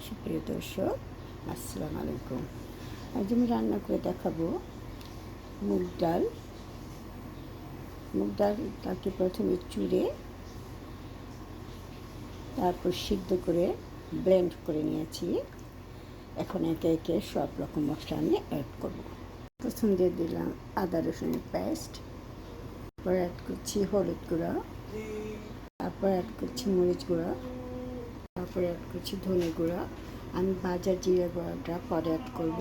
সুপ্রিয় দর্শক, আসসালামু আলাইকুম। আজ আমি রান্না করে দেখাবো মুগ ডাল। মুগ ডালটাকে প্রথমে চুড়ে তারপর সিদ্ধ করে ব্লেন্ড করে নিয়েছি। এখন একে একে সব রকম মশলা আমি অ্যাড করব। প্রথম দিয়ে দিলাম আদা রসুনের পেস্ট, তারপর অ্যাড করছি হলুদ গুঁড়া, তারপর অ্যাড করছি মরিচ গুঁড়া, তারপর অ্যাড করছি ধনে গুঁড়া। আমি ভাজা জিরা গুঁড়াটা পরে অ্যাড করব।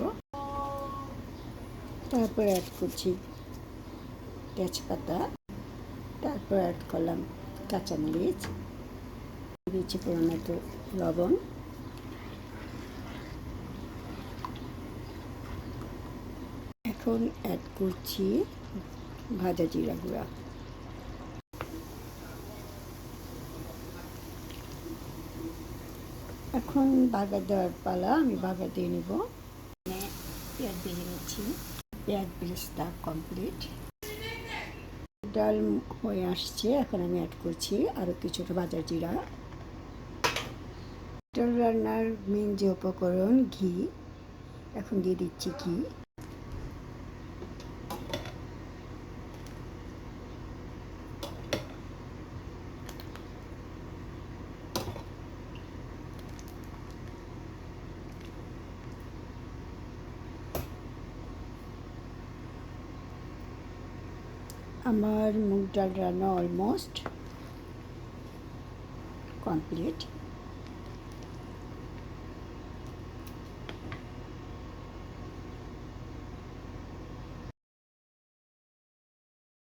তারপর অ্যাড করছি তেজপাতা, তারপর অ্যাড করলাম কাঁচামরিচ, দিয়েছি পরিমাণ লবণ, এখন অ্যাড করছি ভাজা জিরা গুঁড়া। এখন বাগার দেওয়ার পালা, আমি বাগার দিয়ে নেব। পেঁয়াজ ভেজে নিচ্ছি। পেঁয়াজ বেরেস্তা কমপ্লিট। ডাল হয়ে আসছে, এখন আমি অ্যাড করছি আরও কিছুটা ভাজা জিরা। ডাল রান্নার মেন যে উপকরণ ঘি, এখন দিয়ে দিচ্ছি ঘি। আমার মুগ ডাল রান্না অলমোস্ট কমপ্লিট।